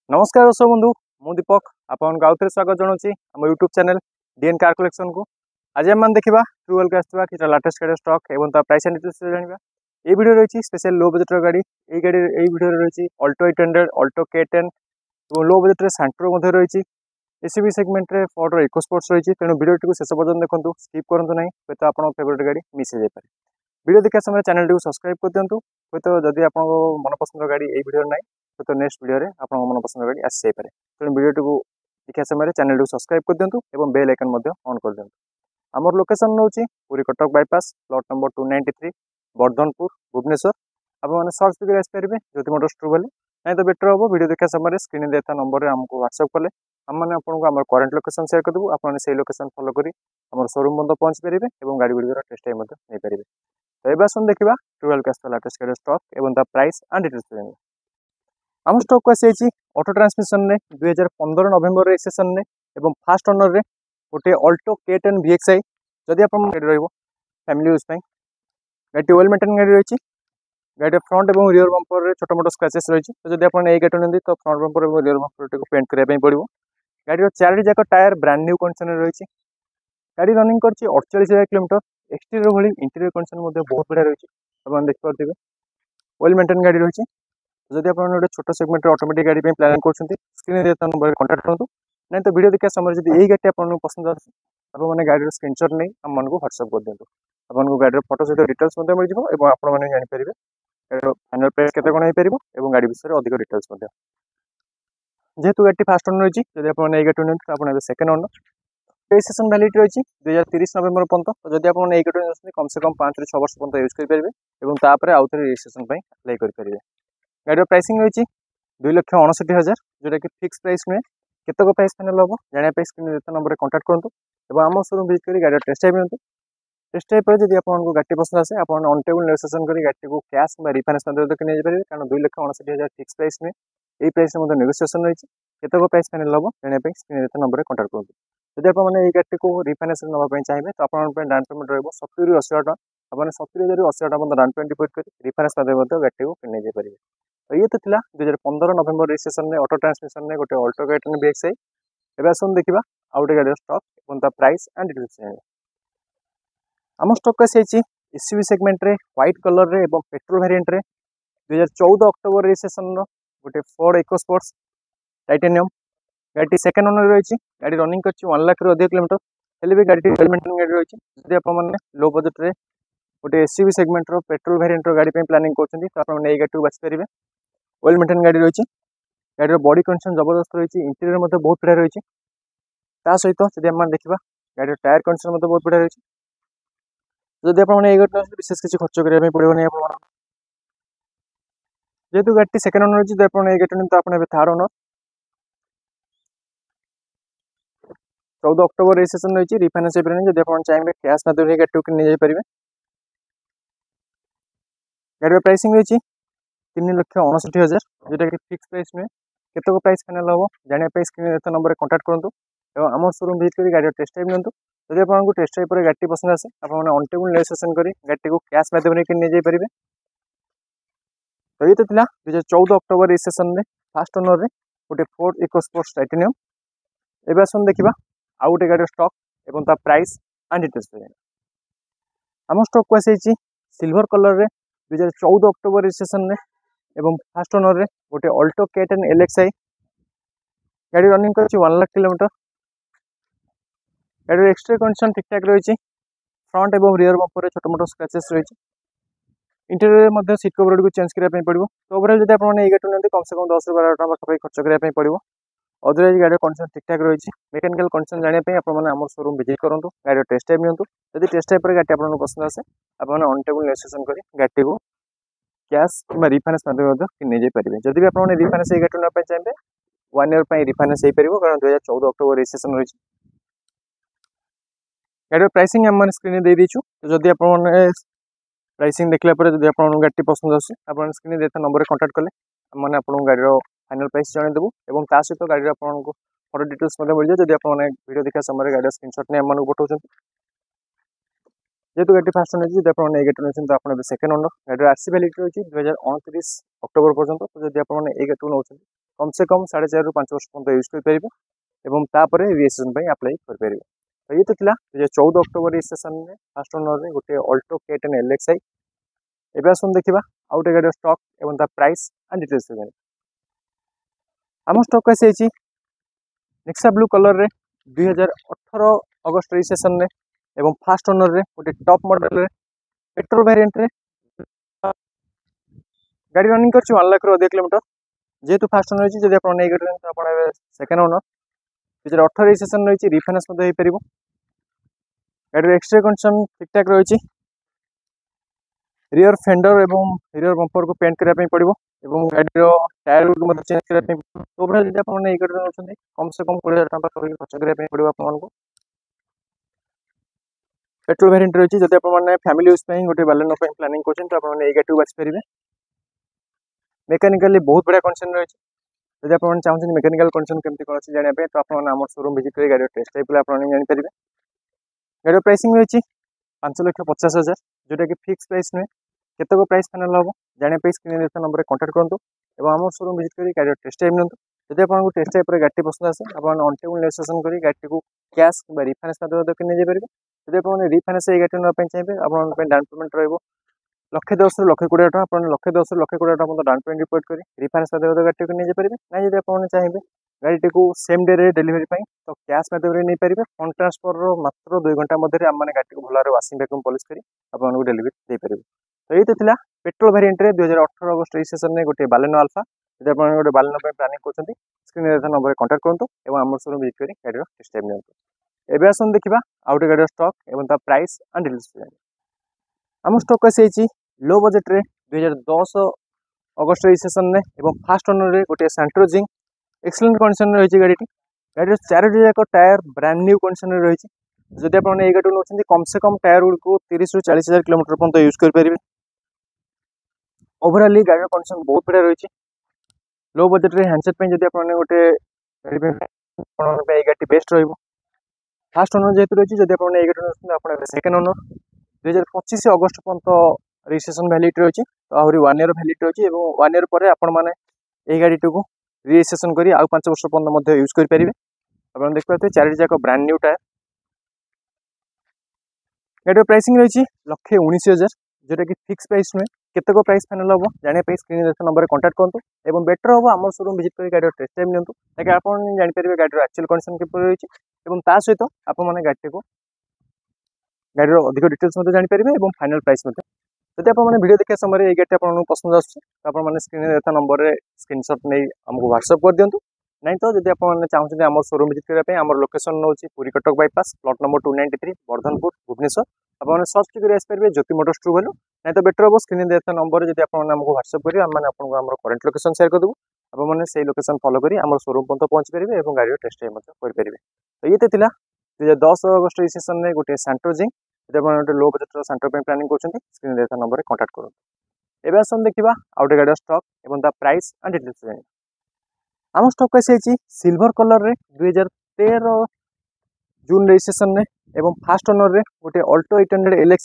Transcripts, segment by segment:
नमस्कार दर्शक बंधु मु दीपक आपन आउ थे स्वागत जनाऊँगी आम YouTube channel DN car collection को। आज आम देखा ट्रुवेल के आसवा कि लाटेस्ट गाड़ी स्टॉक और प्राइस एंड डिटेल्स जाना। ये वीडियो रही स्पेशल लो बजेट गाड़ी वीडियो रही अल्टो 800 अल्टो K10 और लो बजेट सैंट्रो रही एसयूवी सेगमेंट रे फोर्ड इको स्पोर्ट्स रही। तेणु वीडियो शेष पर्यटन देखो स्किप करूँ ना हूँ तो आप फेवरेट गाड़ी मिस हो जाए। वीडियो देखा समय चैनल को सब्सक्राइब कर दिंतु हूँ जदि आप मनपसंद गाड़ी ये वीडियो ना तो नेक्स्ट वीडियो में आप मनपसंद गाड़ी आसी जाए। तेणु वीडियो को देखा समय चैनल को सब्सक्राइब कर दिंतु और बेल आइकन ऑन कर दिंतु। आमर लोकेशन नौची पुरी Cuttack bypass plot number 293 Vardhanpur Bhubaneswar. आपने सर्च भी आसपारे ज्योति मोटर्स ट्रुवेल नहीं तो बेटर हम वीडियो देखा समय स्क्रीन देता नंबर में आमको व्हाट्सअप कले आम आपको आम करेन्ट लोकेशन शेयर करदेबू। आपने लोकेशन फॉलो करी आम शोरूम बंद पहुँची पारे और गाड़ी गुड़िक टेस्ट टाइम नहीं पारे। तो ये आसन देखा ट्रुवेल का लाटेस्ट गाड़ी स्टॉक और प्राइस एंड डिटेल्स जाना। आम स्टॉक को आसी ऑटो ट्रांसमिशन में 2015 नवेम्बर रजिस्ट्रेशन में फास्ट ओनर रे गोटे अल्टो K10 VXI जदि आप गाड़ी फैमिली यूज गाड़ी वेल मेंटेन गाड़ी रही। गाड़ी फ्रंट और रियर बंपर छोट मोट स्क्रैचेस रही। तो जब आप गाड़ी नहीं तो फ्रंट बंपर और रियर बंपर पेंट करने पड़ो। गाड़ी चारोटी जाक टायर ब्रांड न्यू कंडीशन रही। गाड़ी रनिंग कर 48,000 किलोमीटर। एक्सटीरियर भाई इंटीरियर कंडीशन बहुत बढ़िया रही। आप देखिए वेल मेंटेन गाड़ी रही। जदि आप गोटे छोट सेगमेंट ऑटोमेटिक गाड़ी प्लानिंग कर स्क्रीन देता नंबर कॉन्टाक्ट करूँ नहीं तो वीडियो देखा समय जब यही गाड़ी आपको पसंद आने गाड़ी स्क्रीनशॉट नहीं आम को व्हाट्सअप कर दिखाँ। आपको गाड़ी फोटो सहित डिटेल्स मिल जाए आपने जानीपर फाइनल प्राइस के कौन हो गाड़ी विषय में अधिक डिटेल्स जेहेतु गाड़ी फास्ट ओनर रही। जब आप गाड़ी नहीं तो आप सेकेंड ओनर रजिस्ट्रेशन वैलिडिटी रही 2030 नवेम्बर पर्यटन। तो जब आप गाड़ी कम से कम 5 ରୁ 6 वर्ष पर्यटन यूज करेंगे आउ थे रजिस्ट्रेशन अप्लाई करेंगे। गाड़ी प्राइसिंग रही 2,69,000 जोटा कि फिक्स प्राइस नुहे केतक प्राइस फाइनल हम जाना स्क्रीन देता नंबर में कॉन्टाक्ट करूँ और आम शोरूम विजिट कर गाड़ी टेस्ट ड्राइव नियंतु। टेस्ट ड्राइव पर जब आपको गाड़ी पसंद आसे आप ऑन टेबल नेगोशिएशन कर गाड़ी को कैश रिफाइनेंस माध्यम नहीं पारे कारण 2,69,000 फिक्स प्राइस नुहे यही प्राइस नेगोशिएशन रही केतक प्राइस फाइनल हम जाना स्क्रीन देता नंबर में कॉन्टाक्ट करूँ। जब आपने गाड़ी को रिफाइनेंस नापी चाहिए तो आप डाउन पेमेंट रहा 70 ରୁ 80 टका। आपने 70,000 ରୁ 80 टका डाउन पेमेंट डिपोजिट कर रिफाइनेंस माध्यम गाड़ी को किने पारे। तो ये तो 2015 नवेम्बर रजिस्ट्रेशन में ऑटो ट्रांसमिशन में गोटे अल्टो K10 VXI। एवं आसन देखा आउ गए गाड़ी स्टॉक और प्राइस एंड डिटेल्स जाना। आम स्टॉक आसी एसयूवी सेगमेंट रे व्हाइट कलर रे एवं पेट्रोल वेरिएंट रे 2014 अक्टोबर रजिस्ट्रेशन गोटे फोर्ड इको स्पोर्ट्स टाइटेनियम गाड़ी सेकेंड ओनर रही। गाड़ी रनिंग कर 1 लाख ରୁ अधिक किलोमीटर हेल्ले भी गाड़ी वेल मेंटेन गाड़ी रही। जब आपने लो बजेट रे गोटे एसयूवी सेगमेंट पेट्रोल वेरिएंट गाड़ी प्लानिंग करते तो आपने गाड़ी को बाछिपारे। वेल मेंटेन गाड़ी रही। गाड़ी बॉडी कंडीशन जबरदस्त रही। इंटीरियर बहुत बढ़िया रही। सहित जब आम देखा गाड़ी टायर कंडीशन बहुत बढ़िया रही। जब आपने विशेष किसी खर्च करने पड़ो नहीं जेहेतु गाड़ी सेकेंड ओनर रही। जब आपने गाड़ी तो आपने थर्ड ओनर 14 अक्टोबर रजिस्ट्रेशन रही। रिफाइनेंस जब आप चाहिए कैश माध्यम गाड़ी को नहीं जापारे। गाड़ी प्राइसिंग रही 3,69,000 जोटा कि फिक्स प्राइस नुहे केतक प्राइस फाइनल हम जाना स्क्रीन देता नंबर में कॉन्टाक्ट करूँ और आम शोरूम विजिट कर गाड़ी टेस्ट ड्राइव नियंतु। जब आपको टेस्ट ड्राइव पर गाड़ी पसंद आसे आपने ऑन टेबल नेगोशिएशन कर गाड़ी को कैश माध्यम नहीं जापारे। तो ये तो 2014 अक्टोबर रजिस्ट्रेशन में फास्ट ओनर रे गोटे फोर्ड इको स्पोर्ट्स टाइटेनियम। एवं आसन देखा आउ गए गाड़ी स्टॉक और प्राइस एंड डिटेल्स जाना। आम स्टॉक को आसी सिल्वर कलर रे 2014 अक्टोबर रजिस्ट्रेशन में फास्ट ओनर रे गोटे अल्टो K10 LXI गाड़ी रनिंग कर 1 लाख किलोमीटर। गाड़ी एक्सटीरियर कंडीशन ठीक ठाक रही। फ्रंट और रियर बंपर छोट मोट स्क्रैचेस रही। इंटीरियर सीट कवर को चेंज करने पड़ो। तो ओवरऑल जब आपने गाड़ी नहीं कम से कम 10 ରୁ 12 टका पाखा खर्च करने पड़ो। अदरवाइज गाड़ी कंडीशन ठीक ठाक रही। मेकानिकल कंडीशन जानापी आप शोरूम विजिट करूँ गाड़ी टेस्ट ड्राइव नियंतु। जब टेस्ट ड्राइव पर गाड़ी आपको पसंद आसे आपने ऑन टेबल नेगोशिएशन कर गाड़ी को कैश कि रिफाइनेंस माध्यम नहीं जापारे। जब भी आपने रिफाइनेंस गाड़ी नापी चाहिए 1 ईयर पर रिफाइनेंस हो पार कारण 2014 अक्टोबर रजिस्ट्रेशन रही। गाड़ी प्राइसिंग आम स्क्रीन दे दीचु। तो जब आपने प्राइसिंग देखला जब आप गाड़ी पसंद आसे आप स्क्रीन देता नंबर में कॉन्टाक्ट कले मैंने आपको गाड़ी फाइनल प्राइस जनईदेवु और सहित गाड़ी आपको फोटो डिटेल्स मिल जाए। जब आपने वीडियो देखा समय गाड़ी स्क्रीनशॉट नहीं आम पठाऊँ जेहेतु गाड़ी फास्ट ओनर जब आपने गाड़ी नहीं तो आपने सेकेंड ओनर गाड़ी आरसी वैलिडिटी रही 2029 अक्टोबर पर्यटन। तो जब आपने गाड़ी नौ कम से कम 4.5 रु 5 वर्ष पर्यंत यूज करेंगे और तापर रजिस्ट्रेशन अप्लाई करेंगे। तो ये तो 2014 अक्टोबर रजिस्ट्रेशन में फास्ट ओनर में गोटे अल्टो K10 LXi। एवं आसन देखा आउ गए गाड़ी स्टॉक और प्राइस एंड डिटेल्स जानी। आम स्टॉक आसी नेक्सा ब्लू कलर रे 2018 अगस्त रजिस्ट्रेशन में एवं फास्ट ओनर रे गोटे टॉप मॉडल रे पेट्रोल वेरिएंट रे गाड़ी रनिंग कर 1 लाख अधिक किलोमीटर। जेहेतु फास्ट ओनर रही जब आप सेकेंड ओनर 2018 रजिस्ट्रेशन रही रिफाइनान्स हो पार। गाड़ी एक्सट्रा कंडीशन ठीक ठाक रही। रियर फेंडर एवं रियर बंपर को पेंट करने पड़ो और गाड़ी टायर को चेंज करने ओवरऑल जब आप गाड़ी कम से कम 20,000 खर्च करने पड़ो आपको। पेट्रोल वेरिएंट रही जब आप फैमिली यूज गोटे बालेनो प्लानिंग कर गाड़ी को बाछी पारे। मेकानिकली बहुत बढ़िया कंडीशन रही। जब आप चाहते मेकानिकल कंडीशन केमती कौन अच्छी जानापे तो आप शोरूम विजिट कर गाड़ी टेस्ट ड्राइव आप जानीपर। गाड़ी प्राइसिंग रही 5,50,000 जोटा कि फिक्स प्राइस नुहे केतक प्राइस फाइनल हम जानापी स्क्रीन देखा नंबर कॉन्टैक्ट करूँ और आम शोरूम विजिट कर गाड़ी टेस्ट ड्राइव नियंतु। जब आपको टेस्ट ड्राइव पर गाड़ी पसंद आसे आप ऑन नेगोशिएशन कर गाड़ी को कैश कि रिफाइनान्स माध्यम नहीं जापारे। जब आप रिफाइनान्स गाड़ी नापी चाहिए आप डाउन पेमेंट रही 1,10,000 ରୁ 1,20,000 आप 1,10,000 ରୁ 1,20,000 डाउन पेमेंट रिपोर्ट कर रिफाइनान्स माध्यम गाड़ी को नहीं जापारे ना। जब आप चाहिए गाड़ी को सेम डे रे डिलीवरी तो कैश माध्यम नहीं पारे। फंड ट्रांसफर मात्र 2 घंटा मध्य आम गाड़ी को भल वाशिंग वैक्यूम पॉलिश कर आपको डिलीवरी दे पारे। तो ये तो पेट्रोल वेरिएंट रे 2018 अगस्त रजिस्ट्रेशन में गोटे बालेनो अल्फा। जब आप गोटे बालेनो प्लानिंग कर स्क्रीन देखा नंबर कॉन्टैक्ट करूँ और आम शोरूम विजिट कर गाड़ी टेस्ट ड्राइव नियंतु। एबे आसन देखा आउ गोटे गाड़ी स्टॉक और प्राइस एंड डिटेल्स जानी। आम स्टॉक आसी लो बजेट रे 2010 अगस्त रजिस्ट्रेशन में और फास्ट ओनर रे गोटे सैंट्रोजिंग एक्सीलेंट कंडीशन रही। गाड़ी 4टी जाक टायर ब्रांड न्यू कंडीशन रही। जब आप गाड़ी नौ कम से कम टायर गुड़ 30 ରୁ 40,000 किलोमीटर पर्यंत यूज करेंगे। ओवरऑल गाड़ी कंडीशन बहुत बढ़िया रही। लो बजेट रे हैंडसेट जब आप गोटे गाड़ी बेस्ट रही। फास्ट ओनर जेहतु रही जब आप गाड़ी आप सेकेंड ओनर 2025 अगस्त पर्यंत रजिस्ट्रेशन वैलिडिटी रही। तो आहरी 1 ईयर वैलिडिटी रही और 1 ईयर पर आपने गाड़ी को रजिस्ट्रेशन कर 5 वर्ष पर्यंत यूज करेंगे। आप देखिए 4टी जाक ब्रांड न्यू टायर। गाड़ी प्राइसिंग रही 1,19,000 जोटा कि फिक्स प्राइस नुहे केतक प्राइस फाइनल हम जानापी स्क्रीन देखा नंबर कॉन्टैक्ट करूँ और बेटर हम आम शोरूम विजिट कर गाड़ी टेस्ट ड्राइव नियंतु ताकि आप जानीपर गाड़ी एक्चुअल कंडीशन किपर रही और ता सहित आपने गाड़ी को गाड़ी अधिक डिटेल्स जानीपर और फाइनल प्राइस। जब आप वीडियो देखा समय ये गाड़ी आपको पसंद आसने स्क्रीन देखा नंबर स्क्रीनशॉट नहीं आमको व्हाट्सअप कर दिंतु। नहीं तो जब आप चाहते आम शोरूम विजिट करने आम लोकेशन नौ पुरी Cuttack bypass plot number 293 Vardhanpur Bhubaneswar. आप सर्च कर आसपारे ज्योति मोटर्स ट्रू भैल्यू। नहीं तो बेटर हम स्क्रीन देखा नंबर जब आपको व्हाट्सअप करेंगे आम करेंट लोकेशन शेयर करदेबू। आपने से लोकेशन फॉलो कर आम शोरूम पर्यंत पहुँची पारे और गाड़ी टेस्ट ड्राइव करेंगे। तो ये तो 2010 अगस्त रजिस्ट्रेशन में गोटे सैंट्रोजिंग जब आप गोटे लो बजेट सेंटर प्लानिंग कर स्क्रीन देखा नंबर कॉन्टैक्ट करूँ। एवं आसन देखा आउ गाड़ी स्टॉक और प्राइस एंड डिटेल्स जानी। आम स्टॉक आसी सिल्वर कलर रे 2013 जून रजिस्ट्रेशन में और फास्ट ओनर रे गोटे अल्टो 800 LX।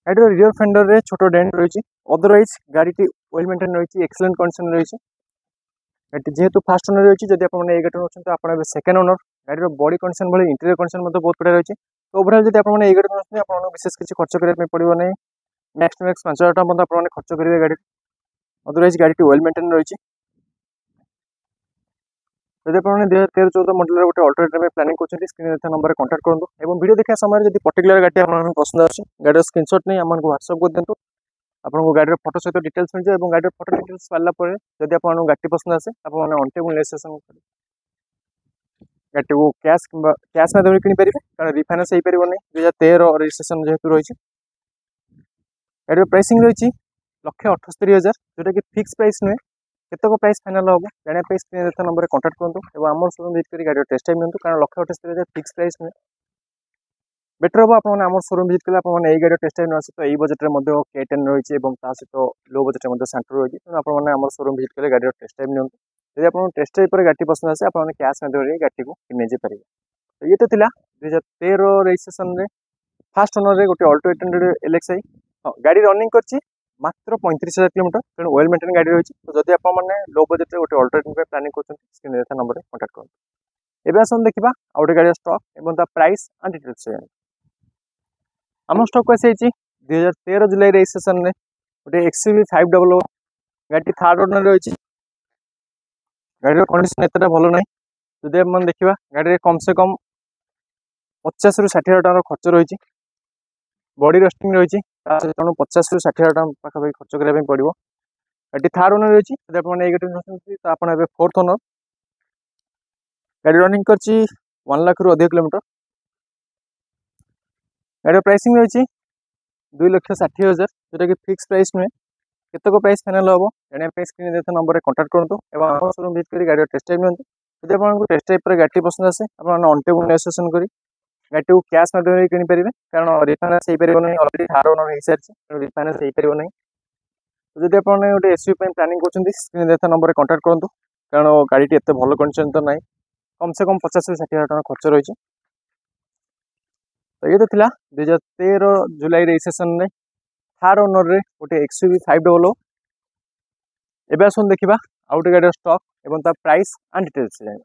गाड़ी रियर फेंडर रे छोटो डेंट रही। अदरवाइज गाड़ी वेल मेंटेन रही एक्सीलेंट कंडीशन रही। गाड़ी जेहेतु फास्ट ओनर रही जब आप गाड़ी नौ आप सेकेंड ओनर गाड़ी बॉडी कंडीशन भाई इंटीरियर कंडीशन बहुत बढ़िया रही। तो ओवरऑल जब आप गाड़ी नौ आप विशेष किसी खर्च करने पड़ो नहीं। मैक्स टू मैक्स 5,000 टका आप खर्च करेंगे गाड़ी। अदरवाइज गाड़ी वेल मेंटेन रही। जब आप 2013-14 मॉडल गोटे अल्टरनेटिव प्लानिंग कर स्क्रीन देखा नंबर कॉन्टैक्ट करूँ और वीडियो देखा समय जब पर्टिकुलर गाड़ी आपको पसंद आसी गाड़ी स्क्रीनशॉट नहीं आमको व्हाट्सअप कर दिंतु। आपको गाड़ी फोटो सहित डिटेल्स मिल जाए और गाड़ी फोटो डिटेल्स पारापर जब आपको गाड़ी पसंद आसे आपने ऑन टेबल रजिस्ट्रेशन गाड़ी को कैश माध्यम किनीपर कारण रिफाइनान्स हो पार नहीं 2013 रजिस्ट्रेशन जेहतु रही। गाड़ी प्राइसिंग रही 1,78,000 जोटा कि फिक्स प्राइस नुहे केतक प्राइस फाइनल हम जानापी स्क्रीन देखा नंबर कॉन्टैक्ट करूँ और आम शोरूम विजिट कर गाड़ी टेस्ट ड्राइव नियंतु कारण 1,78,000 फिक्स प्राइस नुहे। बेटर हम आपने आम शोरूम विजिट कले आपने गाड़ी टेस्ट ड्राइव न सहित यही बजेट में K10 रही और सहित लो बजेट में सैंट्रो रही। तेनाली आपने आम शोरूम विजिट कले गाड़ी टेस्ट ड्राइव नियंतु। जब आपको टेस्ट ड्राइव पर गाड़ी पसंद आसे आपने कैश माध्यम गाड़ी को किने पारे। तो ये तो 2013 रजिस्ट्रेशन में फास्ट ओनर रे गोटे अल्टो 800 LXi। हाँ गाड़ी रनिंग कर मात्र 35,000 किलोमीटर तेणु वेल मेंटेन गाड़ी रही। तो जब आप लो बजेट गोटे अल्टरनेटिव प्लानिंग कर स्क्रीन देखा नंबर कांटेक्ट करें। एवं आसन देखा आउ गोटे गाड़ी स्टॉक और प्राइस एंड डिटेल्स आम स्टॉक आसी 2013 जुलाई रजिस्ट्रेशन में गोटे XUV 500 गाड़ी थर्ड ओनर रही। गाड़ी कंडीशन एत भल ना जदि आप देखा गाड़ी कम से कम 50 ରୁ 60 हज़ार टकर खर्च रही। बॉडी रेस्टिंग रही तेणु 50 ରୁ 60 हज़ार पाखापाखि खर्च करने पड़ो। गाड़ी थर्ड ओनर रही जब आप फोर्थ ओनर। गाड़ी रनिंग कर 1 लाख रू अधिक किलोमीटर। गाड़ी प्राइसिंग रही 2,60,000 जोटा कि फिक्स प्राइस नुहे केतक प्राइस फाइनल हम जाना स्क्रीन देखा नंबर कांटेक्ट करूँ और शोरूम विजिट कर गाड़ी टेस्ट ड्राइव नियंतु। यदि आपको टेस्ट ड्राइव पर गाड़ी पसंद आसे आप ऑन टेबल नेगोशिएशन कर गाड़ी को कैश माध्यम किनीपारे कारण रिफाइनान्स हो पार नहीं अलरेडी थर्ड ओनर हो सारी रिफाइनान्स हो पार नहीं। तो जब आप गोटे SUV प्लानिंग कर स्क्रीन देखा नंबर कांटेक्ट करूँ कारण गाड़ी एत भल कंडीशन तो ना कम से कम 50 ରୁ 60 हज़ार टका खर्च रही। तो ये तो 2013 जुलाई रजिस्ट्रेशन में थर्ड ओनर रे गोटे XUV 500। एवं आसन देखा आउ गोटे गाड़ी स्टॉक और प्राइस एंड डिटेल्स जाए।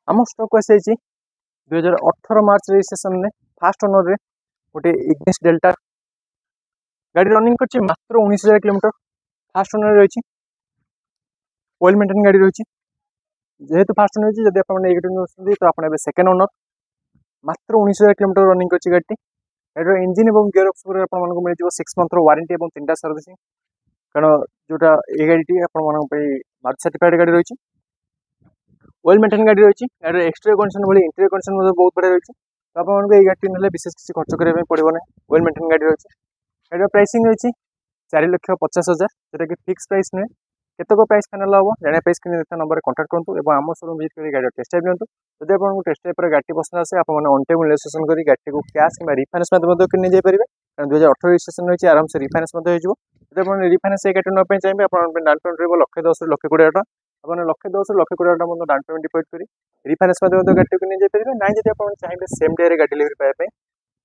आम स्टॉक आसी 2018 मार्च रजिस्ट्रेशन में फास्ट ओनर रे गोटे इग्निस डेल्टा गाड़ी रनिंग कर मात्र 19,000 किलोमीटर फास्ट ओनर रही। वेल मेंटेन गाड़ी रही जेहेतु फास्ट ओनर रही। जब आप तो आप सेकेंड ओनर मात्र 19,000 किलोमीटर रनिंग कर गाड़ी गाड़ी इंजिन और गियर बॉक्स आपको मिल 6 मंथ वारंटी और 3टा सर्विसिंग कारण जोटा ये गाड़ी मारुति सर्टिफाइड गाड़ी रही। वेल मेंटेन गाड़ी रही गाड़ी एक्सटीरियर कंडीशन भाई इंटीरियर कंडीशन बहुत बढ़िया रही। तो आपको ये गाड़ी ना विशेष किसी खर्च करने पड़ो ना वेल मेंटेन गाड़ी रही। गाड़ी प्राइसिंग रही 4,50,000 जोटा कि फिक्स प्राइस नुहे केतक प्राइस फाइनल हम जाना स्क्रीन देखा नंबर कांटेक्ट करूँ और आम शोरूम विजिट कर गाड़ी टेस्ट ड्राइव नियंतु। जब आपको टेस्ट ड्राइव पर गाड़ी पसंद आसे आप ऑन टेबल नेगोशिएशन कर गाड़ी को कैश कि रिफाइनान्स माध्यम नहीं जापारे कारण 2018 रजिस्ट्रेशन रही आराम से रिफाइनान्स हो। जब आप रिफाइनान्स ये गाड़ी नापी चाहिए आप डाउन पेमेंट रहा 1,10,000 ରୁ 1,20,000 टका आप 1,10,000 ରୁ 1,20,000 टका डाउन पेमेंट डिपोजिट कर रिफाइनान्स माध्यम गाड़ी को नहीं जापारे ना। जब आप चाहिए सेम डे गाड़ी डिलीवरी पाइबा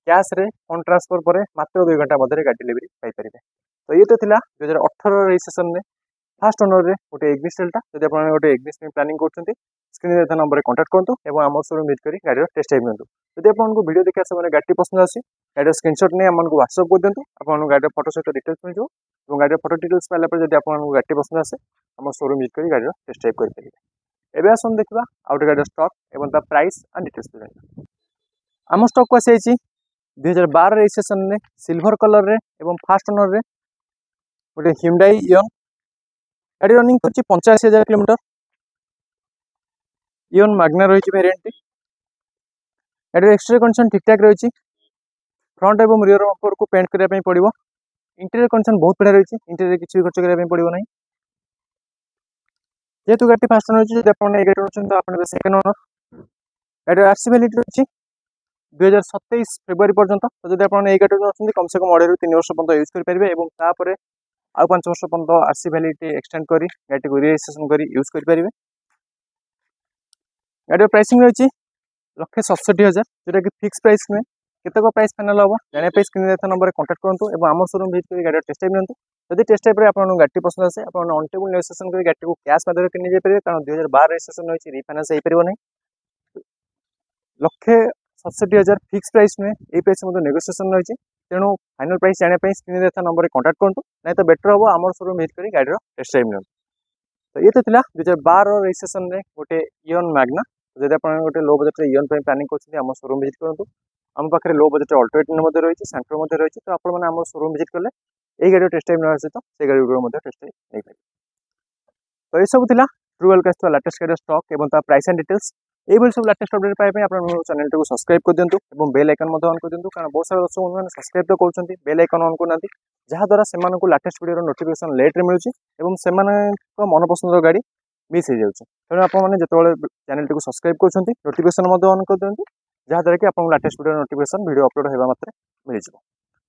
कैश रे फंड ट्रांसफर पर मात्र 2 घंटा मध्य गाड़ी डिलीवरी पाइपर। तो ये तो 2018 रजिस्ट्रेशन में फास्ट ओनर रे गोटे इग्निस डेल्टा। जब आप गोटे इग्निस प्लानिंग कर स्क्रीन देखा नंबर कांटेक्ट करूँ और आम शोरूम विजिट कर गाड़ी टेस्ट ड्राइव नियंतु। यदि आपको वीडियो देखा समय गाड़ी पसंद आसी गाड़ी स्क्रीनशॉट नहीं आमको व्हाट्सअप कर दिंतु आपको गाड़ी फोटो सहित डिटेल्स मिल जाए और गाड़ी फोटो डिटेल्स पाला जब आपको गाड़ी पसंद आसे आम शोरूम विजिट कर गाड़ी टेस्ट ड्राइव करेंगे। एवं आसन देखा आउ गोटे गाड़ी स्टॉक और प्राइस एंड डिटेल्स जाए। आम स्टॉक को आसी 2012 रजिस्ट्रेशन में सिल्वर कलर रे एवं फास्ट ओनर रे गोटे Hyundai इयन गाड़ी रनिंग कर 85,000 किलोमीटर। इयन मैग्ना रही वेरिएंट गाड़ी एक्सटीरियर कंडीशन ठीक ठाक रही। फ्रंट और रियर बम्पर को पेंट करने पड़ो। इंटीरियर कंडीशन बहुत बढ़िया रही इंटीरियर किसी खर्च करने पड़ो ना जेहेतु गाड़ी फास्ट ओनर रही। जब आप सेकेंड ओनर गाड़ी RC वैलिडिटी रही 2027 फेब्रुआरी पर्यंत। तो जब आप गाड़ी कम से कम 2.5 ରୁ 3 वर्ष पर्यंत यूज करेंगे और आउ 5 वर्ष पर्यंत RC वैलिडिटी एक्सटेंड कर गाड़ी को रजिस्ट्रेशन कर यूज करेंगे। गाड़ी प्राइसिंग रही 1,67,000 जोटा कि फिक्स प्राइस नुहे केतक प्राइस फाइनल हम जाना स्क्रीन देखा नंबर कांटेक्ट करूँ और आम शोरूम विजिट कर गाड़ी टेस्ट ड्राइव नियंतु। जब टेस्ट ड्राइव पर आपको गाड़ी पसंद आसे आप ऑन टेबल नेगोशिएशन कर गाड़ी को कैश माध्यम नहीं जापारे कारण 2012 रजिस्ट्रेशन रही रिफाइनान्स हो पार नहीं। 1,67,000 फिक्स प्राइस नुहे ये प्राइस नेगोशिएशन रही तेणु फाइनल प्राइस जाना स्क्रीन देखा नंबर कांटेक्ट करूँ ना तो बेटर हम आम शोरूम विजिट कर गाड़ी टेस्ट ड्राइव नियंतु। तो ये तो 2012 रजिस्ट्रेशन में गोटे इयन मैग्ना। जब आप गोटे लो बजेट इयन प्लानिंग कर शोरूम विजिट करूँ आम पाखे लो बजेट अल्टरनेटिव रही सेंटर रही। तो आप शोरूम विजिट कले ये गाड़ी टेस्ट ड्राइव ना सहित से गाड़ी टेस्ट ड्राइव नहीं पारे। तो ये सब ट्रुवेल का लेटेस्ट गाड़ी स्टॉक और प्राइस एंड डिटेल्स ये सब लेटेस्ट अपडेट पाइबा आप चैनल को सब्सक्राइब कर दिंतु और बेल आइकन ऑन कर दिंतु कारण बहुत सारा दर्शक मैंने सब्सक्राइब तो कर बेल आइकन ऑन करना जहाँद्वारा से लेटेस्ट वीडियो नोटिफिकेशन लेट्रे मिलूँ से मन पसंद गाड़ी मिस हो जाए। तेणु आपने जो चैनल को सब्सक्राइब कर नोटिफिकेशन ऑन कर दिंतु जहाँद्वारा कि आपको latest video notification video upload होगा मात्र मिल जाए।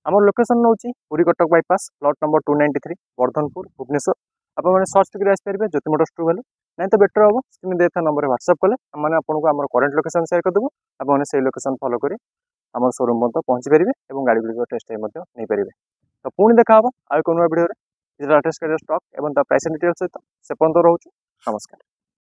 आम लोकेशन नौ पुरी Cuttack bypass plot number 293 Vardhanpur Bhubaneswar. आपने सर्च कर आसपारे ज्योति मोटर्स ट्रू वैल्यू नहीं तो बेटर हम स्क्रीन देखा नंबर व्हाट्सअप कले आम आपको आम करेंट लोकेशन शेयर करदेबू आपने से लोकेशन फॉलो कर आम शोरूम पर्यंत पहुँची पारे और गाड़ी गुड़िक टेस्ट ड्राइव नहीं पारे। तो पुणी देखा आउ एक नुआ भिडियो लेटेस्ट गाड़ी स्टॉक एवं प्राइस डिटेल्स सहित से पर्यंत रोचु नमस्कार।